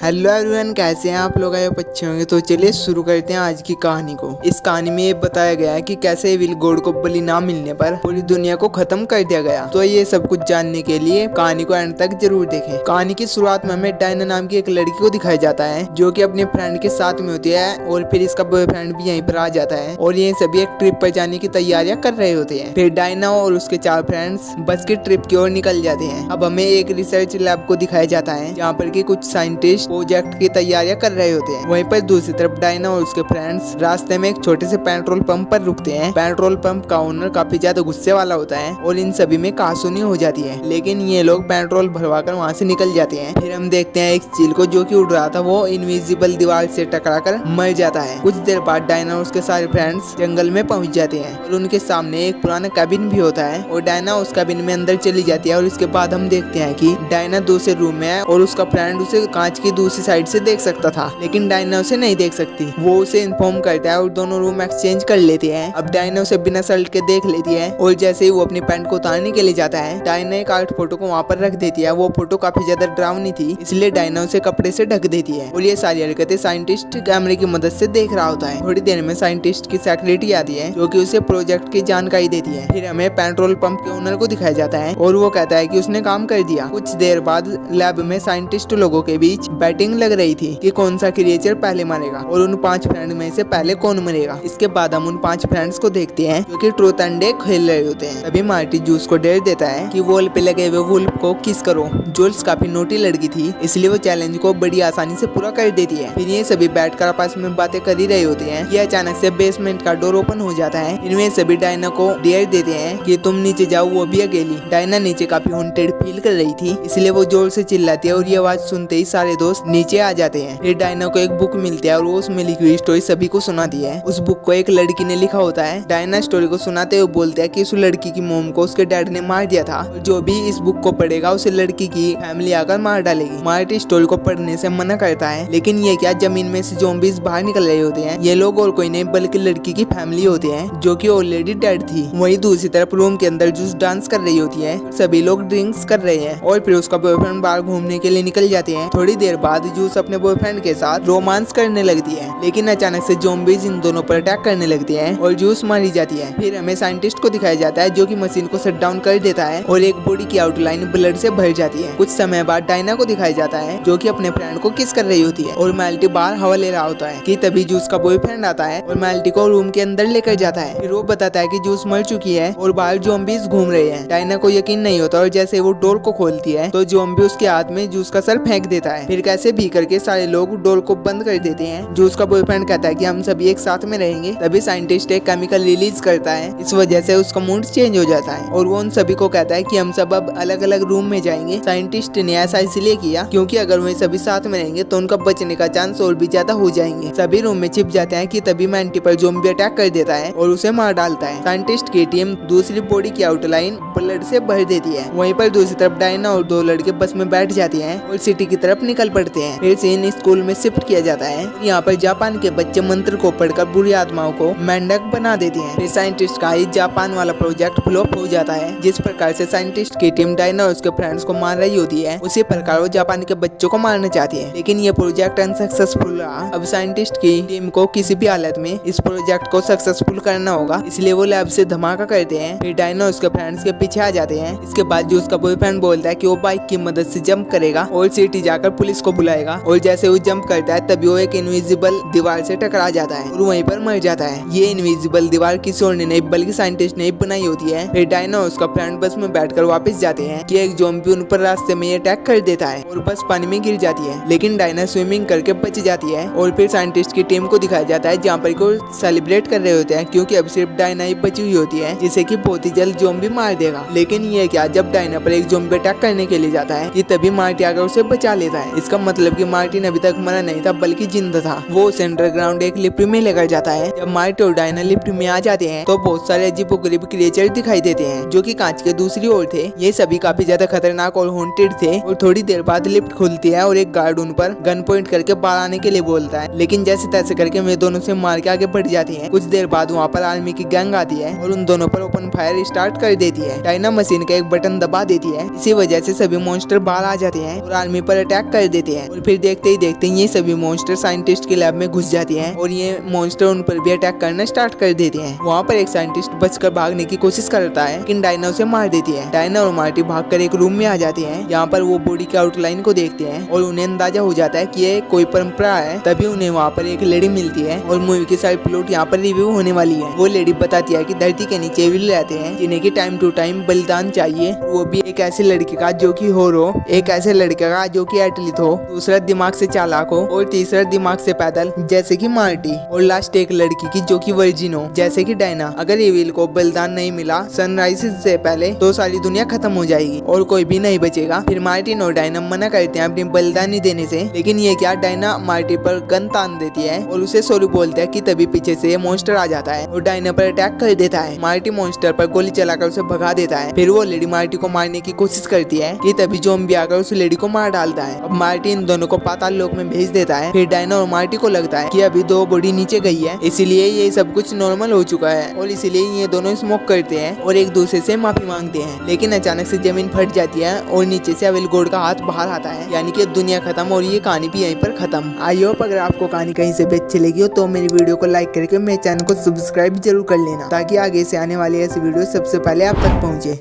Hello everyone, कैसे हैं आप लोग? आए अच्छे होंगे। तो चलिए शुरू करते हैं आज की कहानी को। इस कहानी में ये बताया गया है कि कैसे विल गॉड को बलि ना मिलने पर पूरी दुनिया को खत्म कर दिया गया। तो ये सब कुछ जानने के लिए कहानी को एंड तक जरूर देखें। कहानी की शुरुआत में हमें डायना नाम की एक लड़की को दिखाया जाता है जो कि अपने फ्रेंड के साथ में होती है और फिर इसका बॉयफ्रेंड भी यहीं पर आ जाता है और ये सभी एक ट्रिप पर जाने की तैयारियां कर रहे होते हैं। फिर डायना और उसके 4 फ्रेंड्स बस की ट्रिप की ओर निकल जाते हैं। अब हमें एक रिसर्च लैब को दिखाया जाता है जहाँ पर की कुछ साइंटिस्ट प्रोजेक्ट की तैयारियां कर रहे होते हैं। वहीं पर दूसरी तरफ डायना और उसके फ्रेंड्स रास्ते में एक छोटे से पेट्रोल पंप पर रुकते हैं। पेट्रोल पंप का ओनर काफी ज्यादा गुस्से वाला होता है और इन सभी में कहासुनी हो जाती है, लेकिन ये लोग पेट्रोल भरवा कर वहाँ से निकल जाते हैं। फिर हम देखते हैं एक चील को जो कि उड़ रहा था वो इनविजिबल दीवार से टकरा कर मर जाता है। कुछ देर बाद डायना और उसके सारे फ्रेंड्स जंगल में पहुंच जाते हैं और उनके सामने एक पुराना कैबिन भी होता है और डायना उस कैबिन में अंदर चली जाती है। और इसके बाद हम देखते हैं कि डायना दूसरे रूम में है और उसका फ्रेंड उसे कांच की दूसरी साइड से देख सकता था, लेकिन डायना उसे नहीं देख सकती। वो उसे इन्फॉर्म करता है और दोनों रूम एक्सचेंज कर लेते हैं। अब डायना उसे बिना सल्ट के देख लेती है और जैसे ही वो अपनी पैंट को उतारने के लिए जाता है, डायना एक आर्ट फोटो को वहाँ पर रख देती है। वो फोटो काफी ज्यादा डरावनी थी, इसलिए डायना उसे कपड़े से ढक देती है और ये सारी हरकतें साइंटिस्ट कैमरे की मदद से देख रहा होता है। थोड़ी देर में साइंटिस्ट की सेक्रेटरी आती है जो कि उसे प्रोजेक्ट की जानकारी देती है। फिर हमें पेट्रोल पंप के ओनर को दिखाया जाता है और वो कहता है कि उसने काम कर दिया। कुछ देर बाद लैब में साइंटिस्ट लोगों के बीच बैटिंग लग रही थी कि कौन सा क्रिएचर पहले मरेगा और उन 5 फ्रेंड में से पहले कौन मरेगा। इसके बाद हम उन 5 फ्रेंड्स को देखते हैं जो कि ट्रूथ एंड डेयर खेल रहे होते हैं। तभी मार्टी जूस को डेयर देता है कि वॉल पे लगे हुए वुल्फ को किस करो। जूल्स काफी नोटी लड़की थी, इसलिए वो चैलेंज को बड़ी आसानी से पूरा कर देती है। फिर ये सभी बैठकर आपस में बातें कर ही रहे होते हैं कि अचानक से बेसमेंट का डोर ओपन हो जाता है। इनमें सभी डायना को डेयर देते हैं कि तुम नीचे जाओ, वो भी अकेली। डायना नीचे काफी हॉन्टेड फील कर रही थी, इसलिए वो जोर से चिल्लाती है और ये आवाज सुनते ही सारे दोस्त नीचे आ जाते हैं। फिर डायना को एक बुक मिलती है और वो उसमें लिखी हुई स्टोरी सभी को सुनाती है। उस बुक को एक लड़की ने लिखा होता है। डायना स्टोरी को सुनाते हुए बोलते हैं कि उस लड़की की मोम को उसके डैड ने मार दिया था। जो भी इस बुक को पढ़ेगा उसे लड़की की फैमिली आकर मार डालेगी। मार्टी स्टोरी को पढ़ने से मना करता है, लेकिन ये क्या, जमीन में से ज़ॉम्बीज़ बाहर निकल रहे होते हैं। ये लोग और कोई नहीं बल्कि लड़की की फैमिली होते हैं जो कि ऑलरेडी डेड थी। वहीं दूसरी तरफ रूम के अंदर जूस डांस कर रही होती है, सभी लोग ड्रिंक्स कर रहे हैं और फिर उसका बॉयफ्रेंड बाहर घूमने के लिए निकल जाते हैं। थोड़ी देर बाद जूस अपने बॉयफ्रेंड के साथ रोमांस करने लगती है, लेकिन अचानक से ज़ॉम्बीज़ इन दोनों पर अटैक करने लगती हैं और जूस मारी जाती है। फिर हमें साइंटिस्ट को दिखाया जाता है जो कि मशीन को शट डाउन कर देता है और एक बॉडी की आउटलाइन ब्लड से भर जाती है। कुछ समय बाद डायना को दिखाया जाता है जो कि अपने फ्रेंड को किस कर रही होती है और मेल्टी बाहर हवा ले रहा होता है कि तभी जूस का बॉयफ्रेंड आता है और मेल्टी को रूम के अंदर लेकर जाता है। फिर वो बताता है कि जूस मर चुकी है और बाहर ज़ॉम्बीज़ घूम रहे हैं। डायना को यकीन नहीं होता और जैसे वो डोर को खोलती है तो ज़ॉम्बी उसके हाथ में जूस का सर फेंक देता है। फिर कैसे भी करके सारे लोग डोर को बंद कर देते हैं। जूस का बॉयफ्रेंड कहता है कि हम सभी एक साथ में रहेंगे। तभी साइंटिस्ट एक केमिकल रिलीज करता है, इस वजह से उसका मूड चेंज हो जाता है और वो उन सभी को कहता है कि हम सब अब अलग अलग रूम में जाएंगे। साइंटिस्ट ने ऐसा इसलिए किया क्योंकि अगर वे सभी साथ में रहेंगे तो उनका बचने का चांस और भी ज्यादा हो जाएंगे। सभी रूम में छिप जाते हैं कि तभी मेंटी पर ज़ॉम्बी अटैक कर देता है और उसे मार डालता है। साइंटिस्ट की टीम दूसरी बॉडी की आउटलाइन ब्लड से भर देती है। वहीं पर दूसरी तरफ डायना और 2 लड़के बस में बैठ जाते हैं और सिटी की तरफ निकल पड़ते हैं। फिर सीन स्कूल में शिफ्ट किया जाता है। यहाँ पर जापान के बच्चे मंत्र को पढ़कर बुरी आत्माओं को मेंढक बना देते हैं। फिर साइंटिस्ट का जापान वाला प्रोजेक्ट फ्लॉप हो जाता है। जिस प्रकार से साइंटिस्ट की टीम डायना और उसके फ्रेंड्स को मार रही होती है, उसी प्रकार वो जापान के बच्चों को मारना चाहती है, लेकिन ये प्रोजेक्ट अनसक्सेसफुल रहा। अब साइंटिस्ट की टीम को किसी भी हालत में इस प्रोजेक्ट को सक्सेसफुल करना होगा, इसलिए वो लैब से धमाका करते हैं। फिर डायना और उसके फ्रेंड्स के पीछे आ जाते हैं। इसके बाद जो उसका बॉयफ्रेंड बोलता है कि वो बाइक की मदद से जंप करेगा और सिटी जाकर पुलिस को बुलाएगा और जैसे वो जंप करता है तभी वो एक इनविजिबल दीवार से टकरा जाता है और वहीं पर मर जाता है। ये इनविजिबल दीवार किसी और ने नहीं बल्कि साइंटिस्ट ने बनाई होती है। फिर डायना और उसका फ्रेंड बस में बैठकर वापस जाते हैं कि एक ज़ॉम्बी उन पर रास्ते में अटैक कर देता है और बस पानी में गिर जाती है, लेकिन डायना स्विमिंग करके बच जाती है। और फिर साइंटिस्ट की टीम को दिखाया जाता है जहाँ पर को सेलिब्रेट कर रहे होते हैं क्योंकि अब सिर्फ डायना ही बची हुई होती है जिसे कि बहुत ही जल्द ज़ॉम्बी मार देगा। लेकिन ये क्या, जब डायना पर एक ज़ॉम्बी अटैक करने के लिए जाता है कि तभी मार्टी आकर उसे बचा लेता है। इसका मतलब कि मार्टिन अभी तक मरा नहीं था बल्कि जिंदा था। वो उसे अंडरग्राउंड एक लिफ्ट में लेकर जाता है। जब मार्टी और डायना लिफ्ट में आ जाते हैं तो बहुत सारे अजीबोगरीब क्रिएचर दिखाई देते हैं जो कि कांच के दूसरी ओर थे। ये सभी काफी ज्यादा खतरनाक और हॉन्टेड थे और थोड़ी देर बाद लिफ्ट खुलती है और एक गार्ड उन पर गन पॉइंट करके बाहर आने के लिए बोलता है, लेकिन जैसे तैसे करके वे दोनों से मार के आगे बढ़ जाती है। कुछ देर बाद वहाँ पर आर्मी की गैंग आती है और उन दोनों पर ओपन फायर स्टार्ट कर देती है। डायना मशीन का एक बटन दबा देती है है। इसी वजह से सभी मॉन्स्टर बाहर आ जाते हैं और आर्मी पर अटैक कर देते हैं। और फिर देखते ही देखते ये सभी मॉन्स्टर साइंटिस्ट के लैब में घुस जाते हैं और ये मॉन्स्टर उन पर भी अटैक करना स्टार्ट कर देते हैं। वहाँ पर एक साइंटिस्ट बचकर भागने की कोशिश करता है लेकिन डायना उसे मार देती है। डायना और मार्टी भागकर एक रूम में आ जाते हैं। यहाँ पर वो बॉडी के आउटलाइन को देखते हैं और उन्हें अंदाजा हो जाता है कि ये कोई परंपरा है। तभी उन्हें वहाँ पर एक लेडी मिलती है और मूवी की सारी प्लॉट यहाँ पर रिव्यू होने वाली है। वो लेडी बताती है कि धरती के नीचे विल रहते हैं जिन्हें की टाइम टू टाइम बलिदान चाहिए, वो भी एक ऐसे लड़के का जो कि होर हो, एक ऐसे लड़के का जो कि एटलीट हो, दूसरा दिमाग से चालाक हो और तीसरा दिमाग से पैदल जैसे कि मार्टी, और लास्ट एक लड़की की जो कि वर्जिन हो जैसे कि डायना। अगर एविल को बलिदान नहीं मिला सनराइज से पहले तो सारी दुनिया खत्म हो जाएगी और कोई भी नहीं बचेगा। फिर मार्टिन और डायना मना करते हैं अपनी बलिदानी देने से, लेकिन ये क्या, डायना मार्टी पर गन तान देती है और उसे सॉरी बोलता है कि तभी पीछे से मॉन्स्टर आ जाता है और डायना पर अटैक कर देता है। मार्टी मॉन्स्टर पर गोली चलाकर उसे भगा देता है। फिर वो लेडी मार्टी को मारने की कोशिश करती है कि तभी ज़ॉम्बी आकर उस लेडी को मार डालता है। अब मार्टी इन दोनों को पाताल लोक में भेज देता है। फिर डायना और मार्टी को लगता है कि अभी दो बॉडी नीचे गई है, इसीलिए ये सब कुछ नॉर्मल हो चुका है और इसीलिए ये दोनों स्मोक करते हैं और एक दूसरे से माफी मांगते हैं। लेकिन अचानक से जमीन फट जाती है और नीचे से एविल गॉड का हाथ बाहर आता है, यानी कि दुनिया खत्म और ये कहानी भी यहीं पर खत्म। आई होप अगर आपको कहानी कहीं से भी अच्छी लगी हो तो मेरी वीडियो को लाइक करके मेरे चैनल को सब्सक्राइब जरूर कर लेना ताकि आगे से आने वाली ऐसी वीडियो सबसे पहले आप तक पहुंचे।